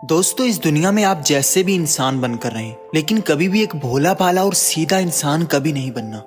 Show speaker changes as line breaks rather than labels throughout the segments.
दोस्तों, इस दुनिया में आप जैसे भी इंसान बनकर रहें, लेकिन कभी भी एक भोला भाला और सीधा इंसान कभी नहीं बनना।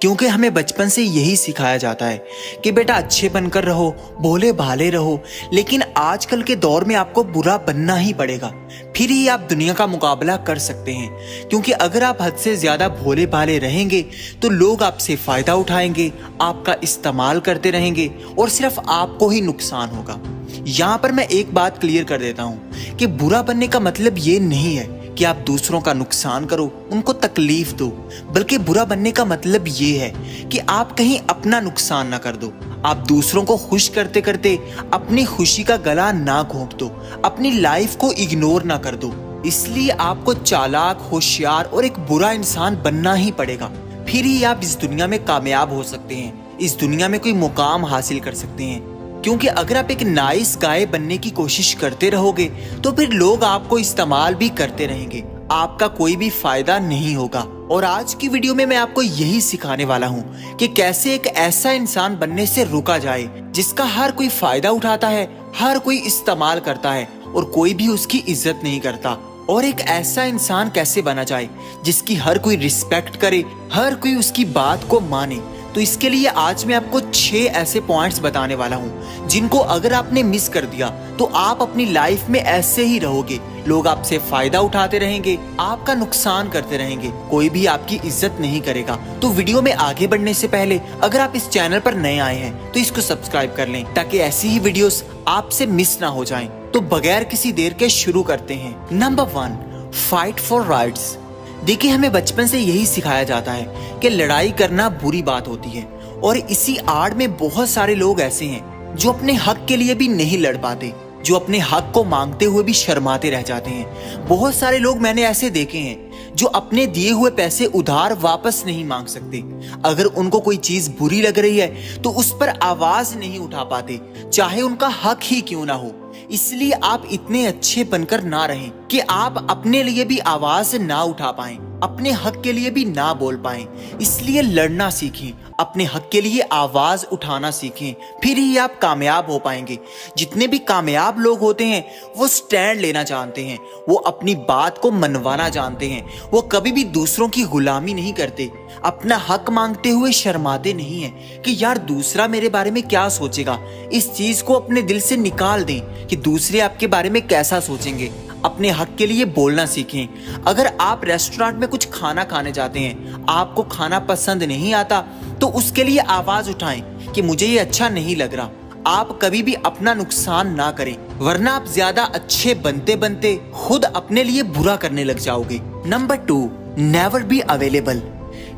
क्योंकि हमें बचपन से यही सिखाया जाता है कि बेटा अच्छे बनकर रहो, भोले भाले रहो। लेकिन आजकल के दौर में आपको बुरा बनना ही पड़ेगा, फिर ही आप दुनिया का मुकाबला कर सकते हैं। क्योंकि अगर आप हद से ज्यादा भोले भाले रहेंगे तो लोग आपसे फायदा उठाएंगे, आपका इस्तेमाल करते रहेंगे और सिर्फ आपको ही नुकसान होगा। यहाँ पर मैं एक बात क्लियर कर देता हूँ कि बुरा बनने का मतलब ये नहीं है कि आप दूसरों का नुकसान करो, उनको तकलीफ दो, बल्कि बुरा बनने का मतलब ये है कि आप कहीं अपना नुकसान ना कर दो। आप दूसरों को खुश करते करते अपनी खुशी का गला ना घोंट दो, अपनी लाइफ को इग्नोर ना कर दो। इसलिए आपको चालाक, होशियार और एक बुरा इंसान बनना ही पड़ेगा, फिर ही आप इस दुनिया में कामयाब हो सकते हैं, इस दुनिया में कोई मुकाम हासिल कर सकते हैं। क्योंकि अगर आप एक नाइस गाय बनने की कोशिश करते रहोगे तो फिर लोग आपको इस्तेमाल भी करते रहेंगे, आपका कोई भी फायदा नहीं होगा। और आज की वीडियो में मैं आपको यही सिखाने वाला हूँ कि कैसे एक ऐसा इंसान बनने से रुका जाए जिसका हर कोई फायदा उठाता है, हर कोई इस्तेमाल करता है और कोई भी उसकी इज्जत नहीं करता। और एक ऐसा इंसान कैसे बना जाए जिसकी हर कोई रिस्पेक्ट करे, हर कोई उसकी बात को माने। तो इसके लिए आज मैं आपको 6 ऐसे पॉइंट्स बताने वाला हूँ जिनको अगर आपने मिस कर दिया तो आप अपनी लाइफ में ऐसे ही रहोगे। लोग आपसे फायदा उठाते रहेंगे, आपका नुकसान करते रहेंगे, कोई भी आपकी इज्जत नहीं करेगा। तो वीडियो में आगे बढ़ने से पहले अगर आप इस चैनल पर नए आए हैं तो इसको सब्सक्राइब कर लें ताकि ऐसी ही वीडियोस आपसे मिस ना हो जाएं। तो बगैर किसी देर के शुरू करते हैं। Number 1, fight for rights. देखिए, हमें बचपन से यही सिखाया जाता है कि लड़ाई करना बुरी बात होती है और इसी आड़ में बहुत सारे लोग ऐसे हैं जो अपने हक के लिए भी नहीं लड़ पाते, जो अपने हक को मांगते हुए भी शर्माते रह जाते हैं। बहुत सारे लोग मैंने ऐसे देखे हैं जो अपने दिए हुए पैसे उधार वापस नहीं मांग सकते। अगर उनको कोई चीज बुरी लग रही है तो उस पर आवाज नहीं उठा पाते, चाहे उनका हक ही क्यों ना हो। इसलिए आप इतने अच्छे बनकर ना रहें कि आप अपने लिए भी आवाज ना उठा पाएं, अपने हक के लिए भी ना बोल पाएं। इसलिए लड़ना सीखें, अपने हक के लिए आवाज उठाना सीखें, फिर ही आप कामयाब हो पाएंगे। जितने भी कामयाब लोग होते हैं वो स्टैंड लेना जानते हैं, वो अपनी बात को मनवाना जानते हैं, वो कभी भी दूसरों की गुलामी नहीं करते, अपना हक मांगते हुए शर्माते नहीं हैं कि यार दूसरा मेरे बारे में क्या सोचेगा। इस चीज को अपने दिल से निकाल दें कि दूसरे आपके बारे में कैसा सोचेंगे। अपने हक के लिए बोलना सीखें। अगर आप रेस्टोरेंट में कुछ खाना खाने जाते हैं, आपको खाना पसंद नहीं आता तो उसके लिए आवाज उठाएं कि मुझे ये अच्छा नहीं लग रहा। आप कभी भी अपना नुकसान ना करें, वरना आप ज्यादा अच्छे बनते बनते खुद अपने लिए बुरा करने लग जाओगे। Number 2, never be available.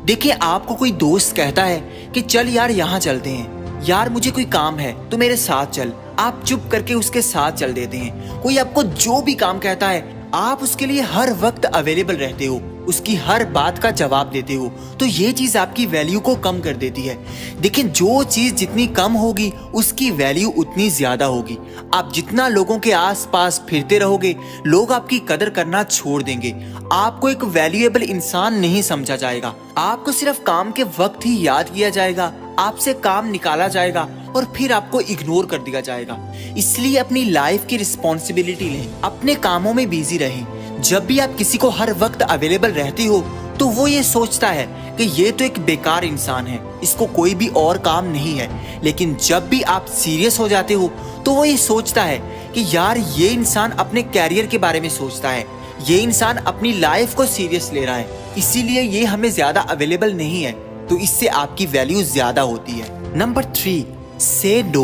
देखिए, आपको कोई दोस्त कहता है कि चल यार यहाँ चलते हैं, यार मुझे कोई काम है तो मेरे साथ चल। आप चुप करके उसके साथ चल देते हैं। कोई आपको जो भी काम कहता है आप उसके लिए हर वक्त अवेलेबल रहते हो, उसकी हर बात का जवाब देते हो, तो ये चीज आपकी वैल्यू को कम कर देती है। देखिए, जो चीज जितनी कम होगी उसकी वैल्यू उतनी ज्यादा होगी। आप जितना लोगों के आसपास फिरते रहोगे, लोग आपकी कदर करना छोड़ देंगे, आपको एक वैल्यूएबल इंसान नहीं समझा जाएगा। आपको सिर्फ काम के वक्त ही याद किया जाएगा, आपसे काम निकाला जाएगा और फिर आपको इग्नोर कर दिया जाएगा। इसलिए अपनी लाइफ की रिस्पॉन्सिबिलिटी लें, अपने कामों में बिजी रहें। जब भी आप किसी को हर वक्त अवेलेबल रहती हो तो वो ये सोचता है कि ये तो एक बेकार इंसान है, इसको कोई भी और काम नहीं है। लेकिन जब भी आप सीरियस हो जाते हो तो वो ये सोचता है कि यार ये इंसान अपने कैरियर के बारे में सोचता है, ये इंसान अपनी लाइफ को सीरियस ले रहा है, इसीलिए ये हमें ज्यादा अवेलेबल नहीं है। तो इससे आपकी वैल्यू ज्यादा होती है। नंबर 3, से नो।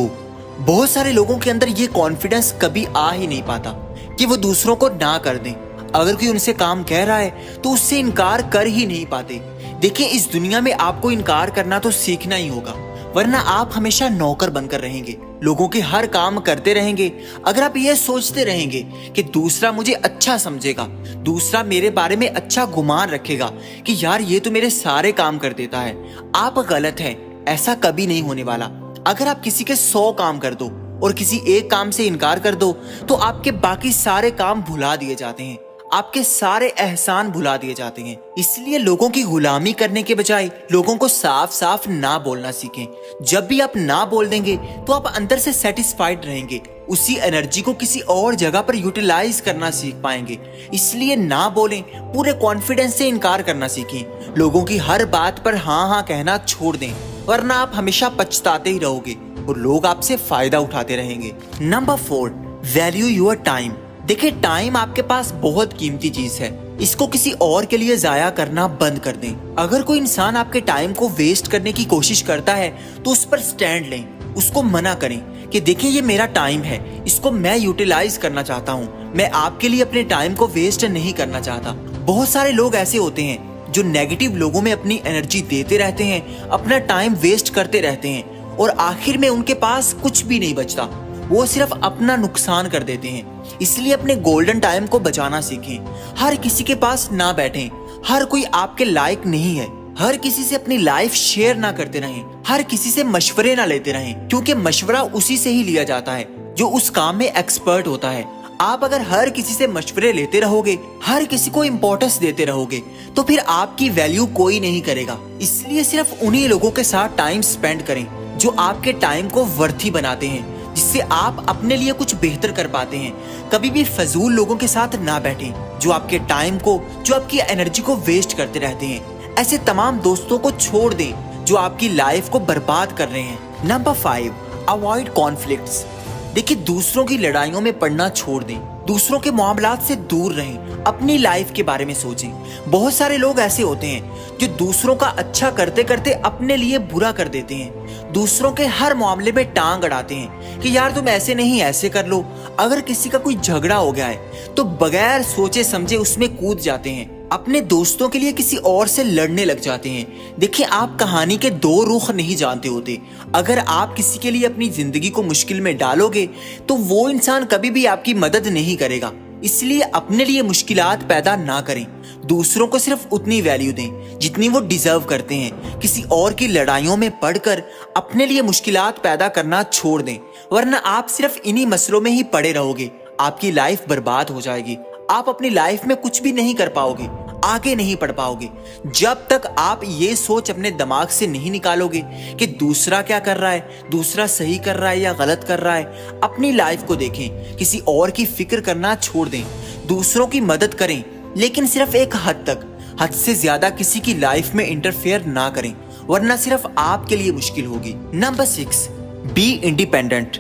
बहुत सारे लोगों के अंदर ये कॉन्फिडेंस कभी आ ही नहीं पाता कि वो दूसरों को ना कर दें। अगर कोई उनसे काम कह रहा है तो उससे इनकार कर ही नहीं पाते। देखिए, इस दुनिया में आपको इनकार करना तो सीखना ही होगा, वरना आप हमेशा नौकर बनकर रहेंगे, लोगों के हर काम करते रहेंगे। अगर आप ये सोचते रहेंगे कि दूसरा मुझे अच्छा समझेगा, दूसरा मेरे बारे में अच्छा गुमान रखेगा कि यार ये तो मेरे सारे काम कर देता है, आप गलत हैं। ऐसा कभी नहीं होने वाला। अगर आप किसी के 100 काम कर दो और किसी एक काम से इनकार कर दो तो आपके बाकी सारे काम भुला दिए जाते हैं, आपके सारे एहसान भुला दिए जाते हैं। इसलिए लोगों की गुलामी करने के बजाय लोगों को साफ साफ ना बोलना सीखें। जब भी आप ना बोल देंगे तो आप अंदर से सेटिस्फाइड रहेंगे, उसी एनर्जी को किसी और जगह पर यूटिलाइज करना सीख पाएंगे। इसलिए ना बोलें, पूरे कॉन्फिडेंस से इनकार करना सीखें। लोगों की हर बात पर हाँ हाँ कहना छोड़ दें, वरना आप हमेशा पछताते ही रहोगे और लोग आपसे फायदा उठाते रहेंगे। Number 4, value your time. देखिए, टाइम आपके पास बहुत कीमती चीज है, इसको किसी और के लिए जाया करना बंद कर दें। अगर कोई इंसान आपके टाइम को वेस्ट करने की कोशिश करता है तो उस पर स्टैंड लें, उसको मना करें कि देखिए ये मेरा टाइम है, इसको मैं यूटिलाइज करना चाहता हूँ, मैं आपके लिए अपने टाइम को वेस्ट नहीं करना चाहता। बहुत सारे लोग ऐसे होते हैं जो नेगेटिव लोगों में अपनी एनर्जी देते रहते हैं, अपना टाइम वेस्ट करते रहते हैं और आखिर में उनके पास कुछ भी नहीं बचता, वो सिर्फ अपना नुकसान कर देते हैं। इसलिए अपने गोल्डन टाइम को बचाना सीखें। हर किसी के पास ना बैठें, हर कोई आपके लायक नहीं है। हर किसी से अपनी लाइफ शेयर ना करते रहें, हर किसी से मशवरे ना लेते रहें, क्योंकि मशवरा उसी से ही लिया जाता है जो उस काम में एक्सपर्ट होता है। आप अगर हर किसी से मशवरे लेते रहोगे, हर किसी को इम्पोर्टेंस देते रहोगे, तो फिर आपकी वैल्यू कोई नहीं करेगा। इसलिए सिर्फ उन्हीं लोगों के साथ टाइम स्पेंड करें जो आपके टाइम को वर्थी बनाते हैं, जिससे आप अपने लिए कुछ बेहतर कर पाते हैं। कभी भी फजूल लोगों के साथ ना बैठें जो आपके टाइम को, जो आपकी एनर्जी को वेस्ट करते रहते हैं। ऐसे तमाम दोस्तों को छोड़ दें जो आपकी लाइफ को बर्बाद कर रहे हैं। Number 5, avoid conflicts. देखिए, दूसरों की लड़ाइयों में पड़ना छोड़ दें, दूसरों के मामलात से दूर रहें, अपनी लाइफ के बारे में सोचें। बहुत सारे लोग ऐसे होते हैं जो दूसरों का अच्छा करते करते अपने लिए बुरा कर देते हैं, दूसरों के हर मामले में टांग अड़ाते हैं कि यार तुम ऐसे नहीं ऐसे कर लो। अगर किसी का कोई झगड़ा हो गया है तो बगैर सोचे समझे उसमें कूद जाते हैं, अपने दोस्तों के लिए किसी और से लड़ने लग जाते हैं। देखिए, आप कहानी के 2 रुख नहीं जानते होते। अगर आप किसी के लिए अपनी जिंदगी को मुश्किल में डालोगे तो वो इंसान कभी भी आपकी मदद नहीं करेगा। इसलिए अपने लिए मुश्किलात पैदा ना करें, दूसरों को सिर्फ उतनी वैल्यू दें जितनी वो डिजर्व करते हैं। किसी और की लड़ाइयों में पड़कर अपने लिए मुश्किलात पैदा करना छोड़ दें, वरना आप सिर्फ इन्हीं मसलों में ही पड़े रहोगे। आपकी लाइफ बर्बाद हो जाएगी, आप अपनी लाइफ में कुछ भी नहीं कर पाओगे, आगे नहीं बढ़ पाओगे। जब तक आप ये सोच अपने दिमाग से नहीं निकालोगे कि दूसरा क्या कर रहा है, दूसरा सही कर रहा है या गलत कर रहा है, अपनी लाइफ को देखें, किसी और की फिक्र करना छोड़ दें। दूसरों की मदद करें, लेकिन सिर्फ एक हद तक, हद से ज्यादा किसी की लाइफ में इंटरफेयर ना करें, वरना सिर्फ आपके लिए मुश्किल होगी। Number 6, be independent.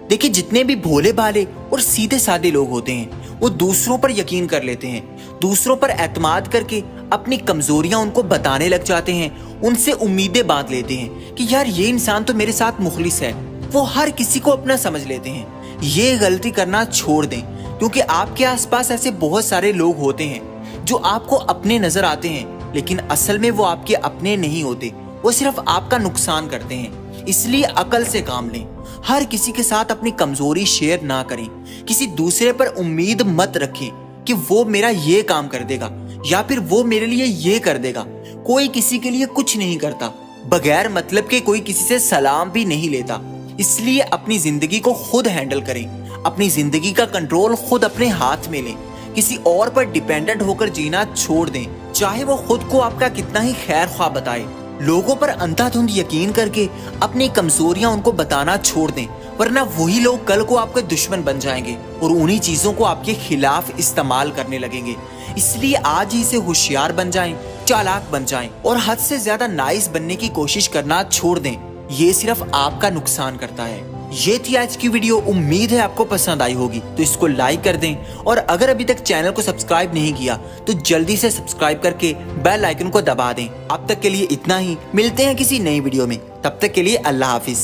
देखिए, जितने भी भोले भाले और सीधे साधे लोग होते हैं वो दूसरों पर यकीन कर लेते हैं, दूसरों पर एतमाद करके अपनी कमजोरियां उनको बताने लग जाते हैं, उनसे उम्मीदें बांध लेते हैं कि यार ये इंसान तो मेरे साथ मुखलिस है। वो हर किसी को अपना समझ लेते हैं। ये गलती करना छोड़ दें, क्योंकि आपके आसपास ऐसे बहुत सारे लोग होते हैं जो आपको अपने नजर आते हैं, लेकिन असल में वो आपके अपने नहीं होते, वो सिर्फ आपका नुकसान करते हैं। इसलिए अकल से काम लें, हर किसी के साथ अपनी कमजोरी शेयर ना करें, किसी दूसरे पर उम्मीद मत रखें कि वो मेरा ये काम कर देगा या फिर वो मेरे लिए ये कर देगा। कोई किसी के लिए कुछ नहीं करता, बगैर मतलब के कोई किसी से सलाम भी नहीं लेता। इसलिए अपनी जिंदगी को खुद हैंडल करें, अपनी जिंदगी का कंट्रोल खुद अपने हाथ में लें, किसी और पर डिपेंडेंट होकर जीना छोड़ दें, चाहे वो खुद को आपका कितना ही खैर ख्वाह बताए। लोगों पर अंधाधुंध यकीन करके अपनी कमजोरियां उनको बताना छोड़ दें, वरना वही लोग कल को आपके दुश्मन बन जाएंगे और उन्हीं चीजों को आपके खिलाफ इस्तेमाल करने लगेंगे। इसलिए आज ही से होशियार बन जाएं, चालाक बन जाएं और हद से ज्यादा नाइस बनने की कोशिश करना छोड़ दें। ये सिर्फ आपका नुकसान करता है। ये थी आज की वीडियो, उम्मीद है आपको पसंद आई होगी, तो इसको लाइक कर दें और अगर अभी तक चैनल को सब्सक्राइब नहीं किया तो जल्दी से सब्सक्राइब करके बेल आइकन को दबा दें। अब तक के लिए इतना ही, मिलते हैं किसी नई वीडियो में, तब तक के लिए अल्लाह हाफिज।